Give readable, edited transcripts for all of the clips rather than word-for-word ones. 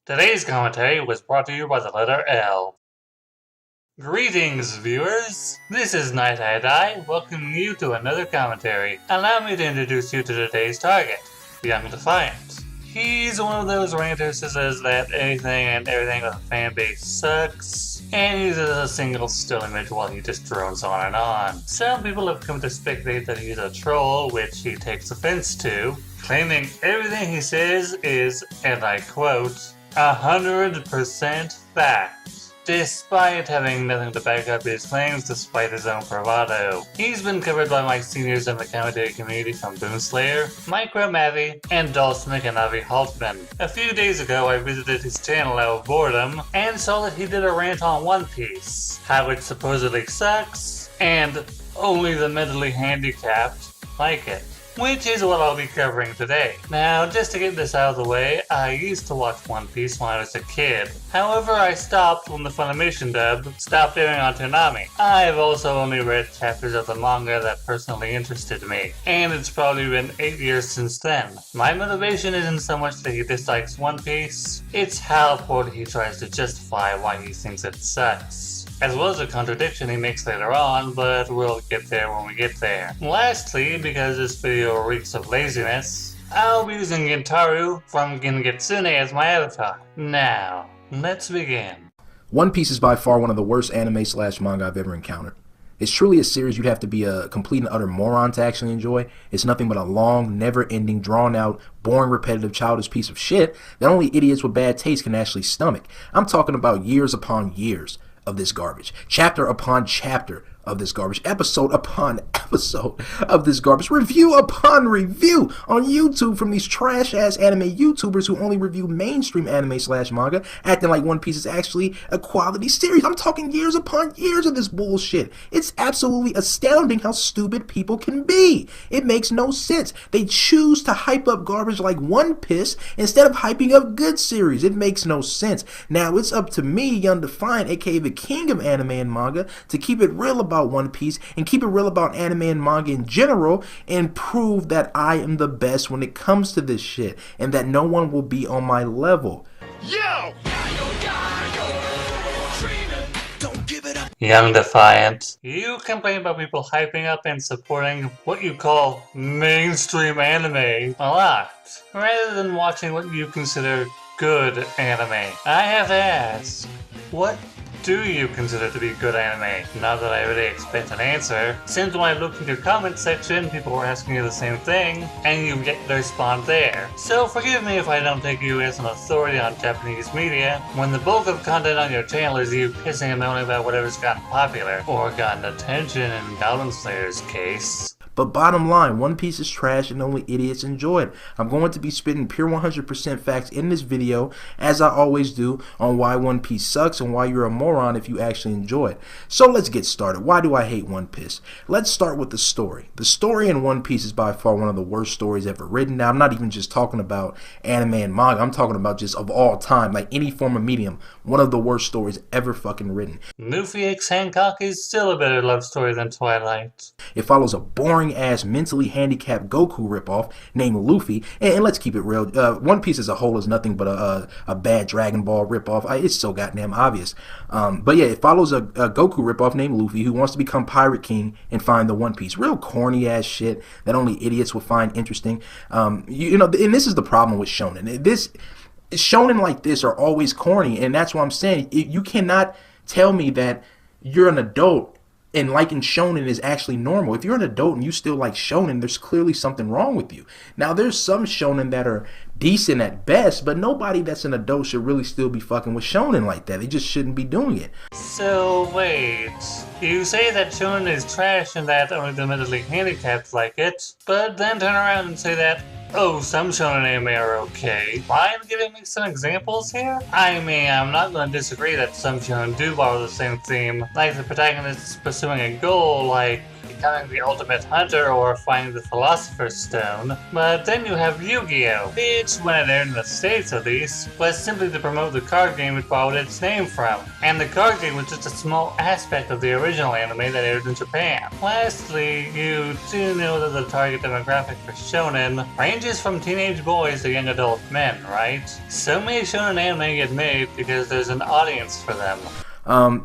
Today's commentary was brought to you by the letter L. Greetings, viewers! This is Night I welcoming you to another commentary. Allow me to introduce you to today's target, YoungDefiant. He's one of those ranters who says that anything and everything with a fan base sucks, and uses a single still image while he just drones on and on. Some people have come to speculate that he's a troll, which he takes offense to, claiming everything he says is, and I quote, 100% fact, despite having nothing to back up his claims despite his own bravado. He's been covered by my seniors in the commentary community from Boomslayer, Micro Mavi, and Dalsmic and Avi Haltman. A few days ago I visited his channel out of boredom and saw that he did a rant on One Piece, how it supposedly sucks, and only the mentally handicapped like it. Which is what I'll be covering today. Now, just to get this out of the way, I used to watch One Piece when I was a kid. However, I stopped when the Funimation dub stopped airing on Toonami. I've also only read chapters of the manga that personally interested me, and it's probably been 8 years since then. My motivation isn't so much that he dislikes One Piece, it's how poorly he tries to justify why he thinks it sucks, as well as a contradiction he makes later on, but we'll get there when we get there. Lastly, because this video reeks of laziness, I'll be using Gintaru from Gengetsune as my avatar. Now, let's begin. One Piece is by far one of the worst anime/manga I've ever encountered. It's truly a series you'd have to be a complete and utter moron to actually enjoy. It's nothing but a long, never-ending, drawn-out, boring, repetitive, childish piece of shit that only idiots with bad taste can actually stomach. I'm talking about years upon years of this garbage, chapter upon chapter of this garbage, episode upon episode of this garbage, review upon review on YouTube from these trash-ass anime YouTubers who only review mainstream anime/manga, acting like One Piece is actually a quality series. I'm talking years upon years of this bullshit. It's absolutely astounding how stupid people can be. It makes no sense. They choose to hype up garbage like One Piece instead of hyping up good series. It makes no sense. Now, it's up to me, YoungDefiant, aka the king of anime and manga, to keep it real about One Piece and keep it real about anime and manga in general and prove that I am the best when it comes to this shit and that no one will be on my level. Yo! YoungDefiant, you complain about people hyping up and supporting what you call mainstream anime a lot, rather than watching what you consider good anime. I have to ask, what do you consider to be good anime? Not that I really expect an answer, since when I looked in your comment section, people were asking you the same thing, and you get to respond there. So forgive me if I don't take you as an authority on Japanese media, when the bulk of content on your channel is you pissing and moaning about whatever's gotten popular, or gotten attention in Goblin Slayer's case. But bottom line, One Piece is trash and only idiots enjoy it. I'm going to be spitting pure 100% facts in this video, as I always do, on why One Piece sucks and why you're a moron if you actually enjoy it. So let's get started. Why do I hate One Piece? Let's start with the story. The story in One Piece is by far one of the worst stories ever written. Now, I'm not even just talking about anime and manga. I'm talking about just of all time, like any form of medium, one of the worst stories ever fucking written. Luffy x Hancock is still a better love story than Twilight. It follows a boring ass mentally handicapped Goku ripoff named Luffy, and let's keep it real, One Piece as a whole is nothing but a bad Dragon Ball ripoff. It's so goddamn obvious. But yeah, it follows a Goku ripoff named Luffy who wants to become Pirate King and find the One Piece. Real corny ass shit that only idiots would find interesting. You know, and this is the problem with shonen. Shonen like this are always corny, and that's what I'm saying. You cannot tell me that you're an adult and liking shonen is actually normal. If you're an adult and you still like shonen, there's clearly something wrong with you. Now, there's some shonen that are decent at best, but nobody that's an adult should really still be fucking with shonen like that. They just shouldn't be doing it. So wait, you say that shonen is trash and that only the mentally handicapped like it, but then turn around and say that, oh, some shonen anime are okay. Mind giving me some examples here? I mean, I'm not going to disagree that some shonen do borrow the same theme, like the protagonist pursuing a goal like becoming the ultimate hunter or finding the Philosopher's Stone. But then you have Yu-Gi-Oh!, which, when it aired in the States at least, was simply to promote the card game it borrowed its name from. And the card game was just a small aspect of the original anime that aired in Japan. Lastly, you do know that the target demographic for shonen ranges from teenage boys to young adult men, right? So many shonen anime get made because there's an audience for them.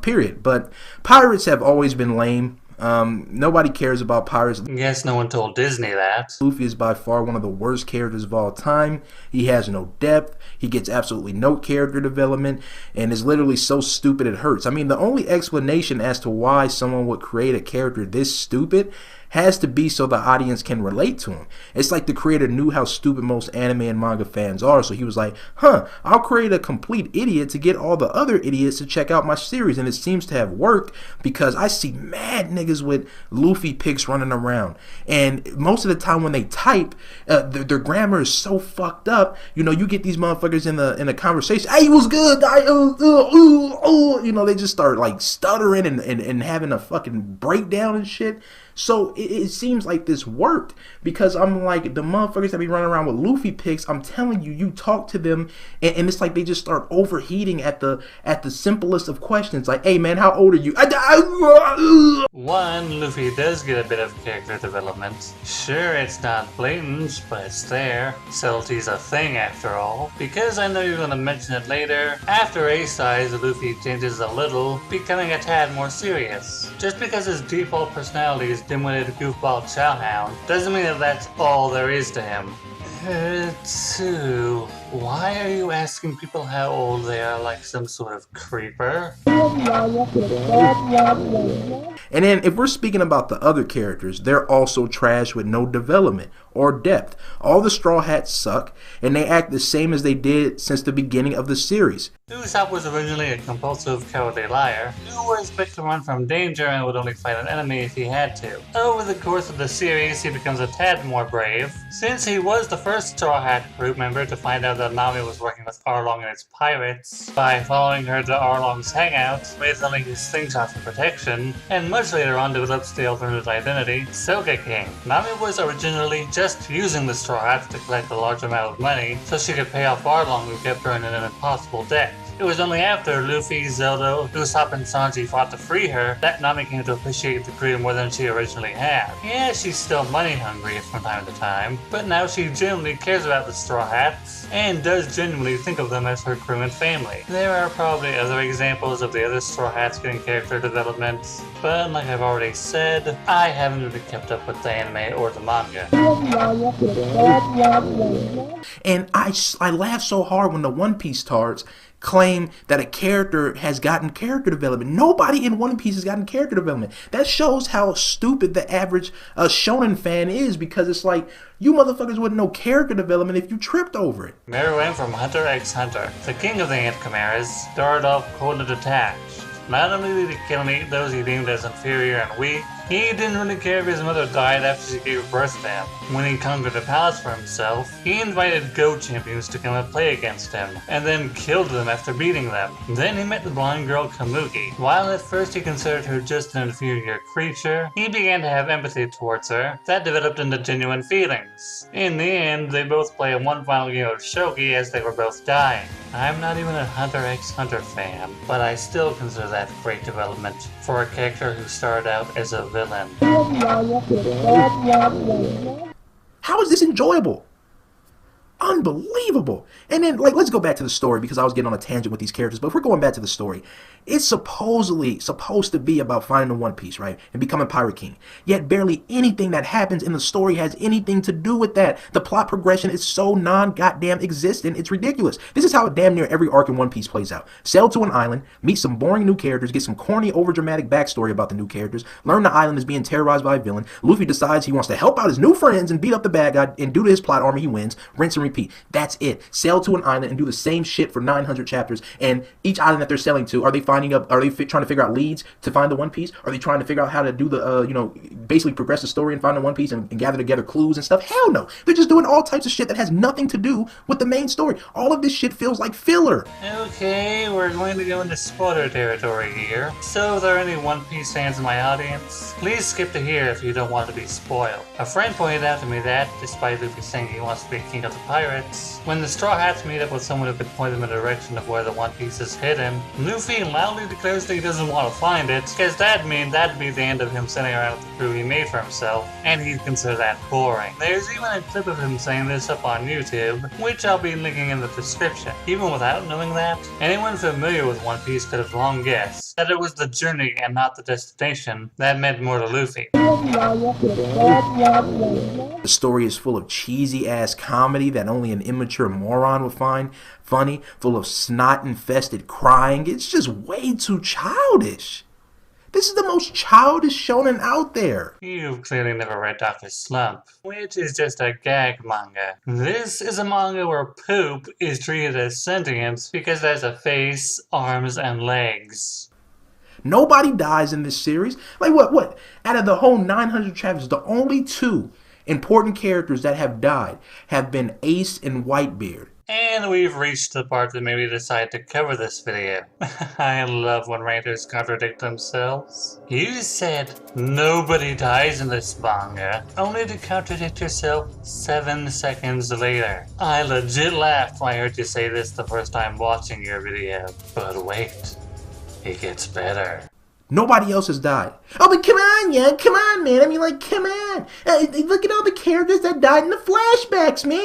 Period. But pirates have always been lame. Nobody cares about pirates. Guess no one told Disney that. Luffy is by far one of the worst characters of all time. He has no depth. He gets absolutely no character development and is literally so stupid it hurts. I mean, the only explanation as to why someone would create a character this stupid has to be so the audience can relate to him. It's like the creator knew how stupid most anime and manga fans are, so he was like, I'll create a complete idiot to get all the other idiots to check out my series. And it seems to have worked because I see mad niggas with Luffy pics running around. And most of the time when they type, their grammar is so fucked up. You know, you get these motherfuckers in a conversation, hey, what's good? You know, they just start like stuttering and having a fucking breakdown and shit. So it seems like this worked because I'm like, the motherfuckers that be running around with Luffy pics, I'm telling you, you talk to them and it's like they just start overheating at the simplest of questions. Like, hey man, how old are you? One, Luffy does get a bit of character development. Sure, it's not blatant, but it's there. Subtlety's a thing after all. Because I know you're gonna mention it later, after Ace dies, Luffy changes a little, becoming a tad more serious. Just because his default personality is dim-witted goofball chowhound doesn't mean that that's all there is to him. Two, why are you asking people how old they are like some sort of creeper? And then if we're speaking about the other characters, they're also trash with no development or depth. All the Straw Hats suck, and they act the same as they did since the beginning of the series. Usopp was originally a compulsive, cowardly liar who was picked to run from danger and would only fight an enemy if he had to. Over the course of the series, he becomes a tad more brave, since he was the first Straw Hat group member to find out that Nami was working with Arlong and its pirates by following her to Arlong's hangout with only his slingshot for protection, and much later on develops the alternate identity, Soga King. Nami was originally just using the Straw Hats to collect a large amount of money so she could pay off Arlong, who kept her in an impossible debt. It was only after Luffy, Zelda, Usopp, and Sanji fought to free her that Nami came to appreciate the crew more than she originally had. Yeah, she's still money hungry from time to time, but now she genuinely cares about the Straw Hats and does genuinely think of them as her crew and family. There are probably other examples of the other Straw Hats getting character development, but like I've already said, I haven't really kept up with the anime or the manga. And I laugh so hard when the One Piece tards claim that a character has gotten character development. Nobody in One Piece has gotten character development. That shows how stupid the average shonen fan is, because it's like, you motherfuckers wouldn't know character development if you tripped over it. Meruem from Hunter x Hunter, the king of the ant chimeras, started off cold and detached. Not only did he kill and eat those he deemed as inferior and weak, he didn't really care if his mother died after she gave birth to him. When he conquered the palace for himself, he invited Go champions to come and play against him, and then killed them after beating them. Then he met the blonde girl Kamugi. While at first he considered her just an inferior creature, he began to have empathy towards her. That developed into genuine feelings. In the end, they both play in one final game of shogi as they were both dying. I'm not even a Hunter x Hunter fan, but I still consider that great development for a character who started out as a villain. How is this enjoyable? Unbelievable. And then, like, let's go back to the story, because I was getting on a tangent with these characters, but if we're going back to the story, it's supposed to be about finding the One Piece, right, and becoming Pirate King. Yet barely anything that happens in the story has anything to do with that. The plot progression is so non-goddamn existent, it's ridiculous. This is how damn near every arc in One Piece plays out. Sail to an island, meet some boring new characters, get some corny, overdramatic backstory about the new characters, learn the island is being terrorized by a villain, Luffy decides he wants to help out his new friends and beat up the bad guy, and due to his plot armor he wins, rinse and repeat. That's it. Sail to an island and do the same shit for 900 chapters. And each island that they're sailing to, are they trying to figure out leads to find the One Piece? Are they trying to figure out how to do the, basically progress the story and find the One Piece and gather together clues and stuff? Hell no. They're just doing all types of shit that has nothing to do with the main story. All of this shit feels like filler. Okay, we're going to go into spoiler territory here. So if there are any One Piece fans in my audience, please skip to here if you don't want to be spoiled. A friend pointed out to me that, despite Luffy saying he wants to be king of the pirates, when the Straw Hats meet up with someone who could point them in the direction of where the One Piece is hidden, Luffy loudly declares that he doesn't want to find it, because that'd be the end of him sitting around with the crew he made for himself, and he'd consider that boring. There's even a clip of him saying this up on YouTube, which I'll be linking in the description. Even without knowing that, anyone familiar with One Piece could have long guessed that it was the journey and not the destination that meant more to Luffy. The story is full of cheesy ass comedy that only an immature moron would find funny, full of snot infested crying. It's just way too childish. This is the most childish shonen out there. You've clearly never read Dr. Slump, which is just a gag manga. This is a manga where poop is treated as sentient because it has a face, arms, and legs. Nobody dies in this series. Like what? Out of the whole 900 chapters, the only two important characters that have died have been Ace and Whitebeard. And we've reached the part that made me decide to cover this video. I love when writers contradict themselves. You said nobody dies in this manga, only to contradict yourself 7 seconds later. I legit laughed when I heard you say this the first time watching your video. But wait, it gets better. Nobody else has died. Oh, but come on, yeah, come on, man. I mean, like, come on. Look at all the characters that died in the flashbacks, man.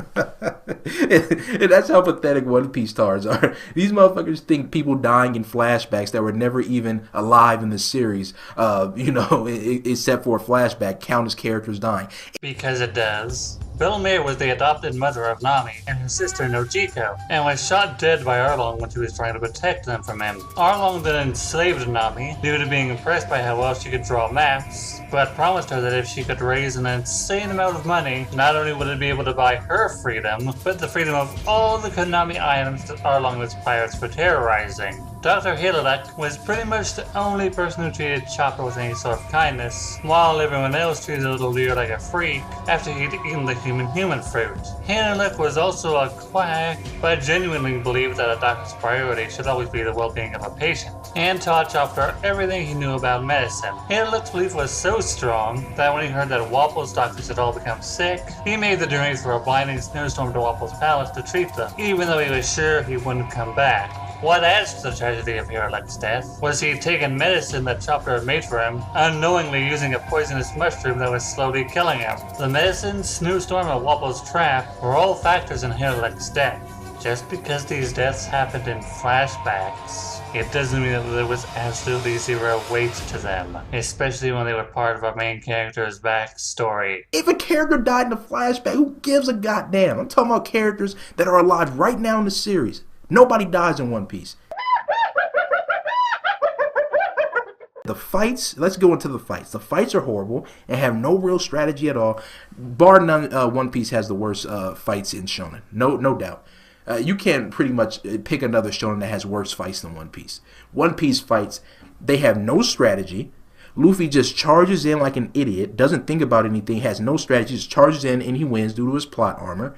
And that's how pathetic One Piece stars are. These motherfuckers think people dying in flashbacks that were never even alive in the series, except for a flashback, count as characters dying. Because it does. Bellemere was the adopted mother of Nami and her sister Nojiko, and was shot dead by Arlong when she was trying to protect them from him. Arlong then enslaved Nami due to being impressed by how well she could draw maps, but promised her that if she could raise an insane amount of money, not only would it be able to buy her freedom, but the freedom of all the Konami items that Arlong and his pirates were terrorizing. Dr. Hillock was pretty much the only person who treated Chopper with any sort of kindness, while everyone else treated Little Deer like a freak after he'd eaten the human fruit. Hillock was also a quack, but genuinely believed that a doctor's priority should always be the well-being of a patient, and taught Chopper everything he knew about medicine. Hillock's belief was so strong that when he heard that Wapple's doctors had all become sick, he made the journey through a blinding snowstorm to Wapple's palace to treat them, even though he was sure he wouldn't come back. What adds to the tragedy of Hillock's death was he'd taken medicine that Chopper had made for him, unknowingly using a poisonous mushroom that was slowly killing him. The medicine, snowstorm, and Wapple's trap were all factors in Hillock's death. Just because these deaths happened in flashbacks, it doesn't mean that there was absolutely zero weight to them, especially when they were part of our main character's backstory. If a character died in a flashback, who gives a goddamn? I'm talking about characters that are alive right now in the series. Nobody dies in One Piece. The fights, let's go into the fights. The fights are horrible and have no real strategy at all. Bar none, One Piece has the worst fights in shonen. No doubt. You can pretty much pick another shonen that has worse fights than One Piece. One Piece fights, they have no strategy. Luffy just charges in like an idiot, doesn't think about anything, has no strategy, just charges in and he wins due to his plot armor.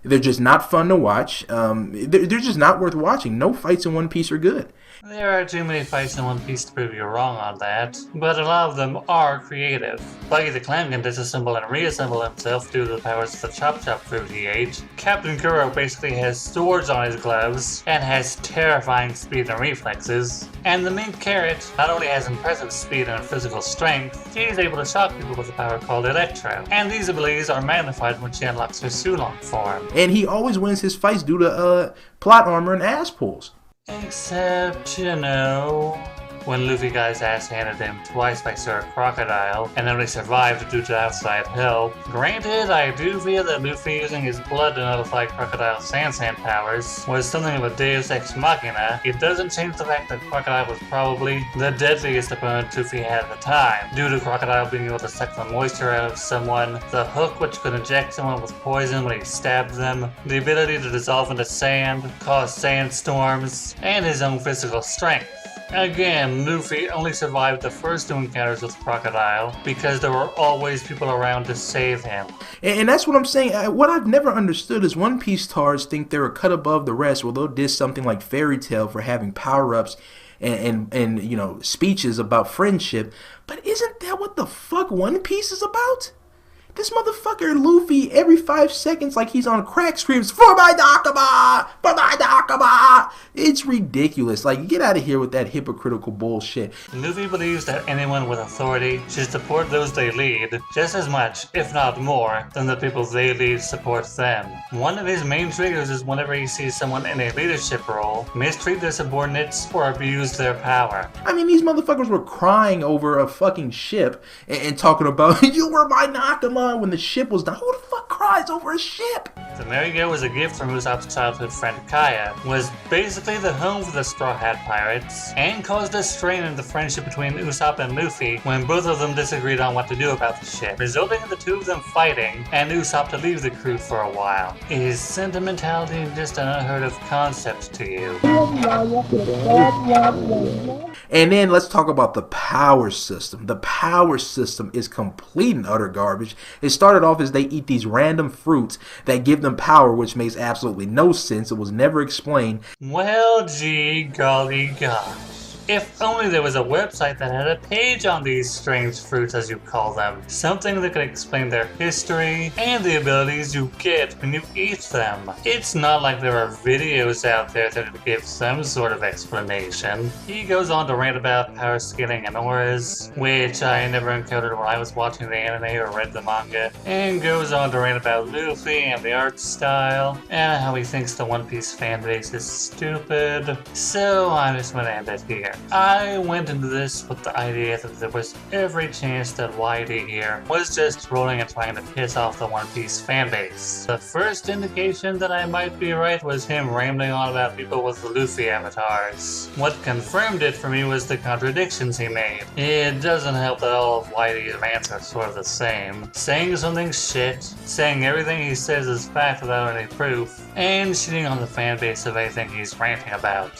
They're just not fun to watch. They're just not worth watching. No fights in One Piece are good. There are too many fights in One Piece to prove you wrong on that, but a lot of them are creative. Buggy the Clam can disassemble and reassemble himself due to the powers of the Chop Chop fruit he ate. Captain Kuro basically has swords on his gloves and has terrifying speed and reflexes. And the Mink Carrot not only has impressive speed and physical strength, she is able to shock people with a power called Electro. And these abilities are magnified when she unlocks her Sulong form. And he always wins his fights due to plot armor and ass pulls. Except, when Luffy got his ass handed him twice by Sir Crocodile, and only survived due to outside help. Granted, I do feel that Luffy using his blood to nullify Crocodile's Sand powers was something of a deus ex machina. It doesn't change the fact that Crocodile was probably the deadliest opponent Luffy had at the time, due to Crocodile being able to suck the moisture out of someone, the hook which could inject someone with poison when he stabbed them, the ability to dissolve into sand, cause sandstorms, and his own physical strength. Again, Luffy only survived the first two encounters with Crocodile because there were always people around to save him. And that's what I'm saying. What I've never understood is One Piece tars think they're a cut above the rest, where they'll diss something like Fairy Tail for having power-ups and you know, speeches about friendship. But isn't that what the fuck One Piece is about? This motherfucker Luffy, every 5 seconds, like he's on crack, screams, "For my Nakama! For my Nakama!" It's ridiculous. Like, get out of here with that hypocritical bullshit. Luffy believes that anyone with authority should support those they lead just as much, if not more, than the people they lead support them. One of his main triggers is whenever he sees someone in a leadership role mistreat their subordinates or abuse their power. I mean, these motherfuckers were crying over a fucking ship and talking about, "You were my Nakama," when the ship was down. Who the fuck cries over a ship? The Merry-Go was a gift from Usopp's childhood friend Kaya, was basically the home for the Straw Hat Pirates, and caused a strain in the friendship between Usopp and Luffy when both of them disagreed on what to do about the ship, resulting in the two of them fighting, and Usopp to leave the crew for a while. Is sentimentality just an unheard of concept to you? And then let's talk about the power system. The power system is complete and utter garbage. It started off as they eat these random fruits that give them power, which makes absolutely no sense. It was never explained. Well, gee golly gosh. If only there was a website that had a page on these strange fruits, as you call them. Something that could explain their history and the abilities you get when you eat them. It's not like there are videos out there that could give some sort of explanation. He goes on to rant about power scaling and auras, which I never encountered when I was watching the anime or read the manga, and goes on to rant about Luffy and the art style, and how he thinks the One Piece fanbase is stupid. So I'm just gonna end it here. I went into this with the idea that there was every chance that Whitey here was just trolling and trying to piss off the One Piece fanbase. The first indication that I might be right was him rambling on about people with the Luffy avatars. What confirmed it for me was the contradictions he made. It doesn't help that all of Whitey's rants are sort of the same. Saying something's shit, saying everything he says is fact without any proof, and shitting on the fanbase of anything he's ranting about.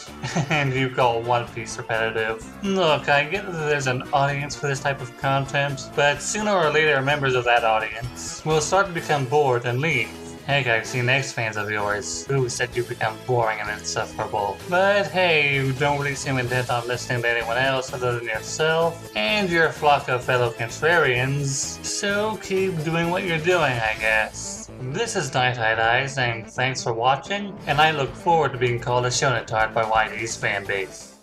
And you call One Piece repetitive. Look, I get that there's an audience for this type of content, but sooner or later members of that audience will start to become bored and leave. Heck, I've seen ex-fans of yours who said you become boring and insufferable. But hey, you don't really seem intent on listening to anyone else other than yourself and your flock of fellow contrarians, so keep doing what you're doing, I guess. This is Night saying thanks for watching, and I look forward to being called a shonen tart by Whitey's fanbase.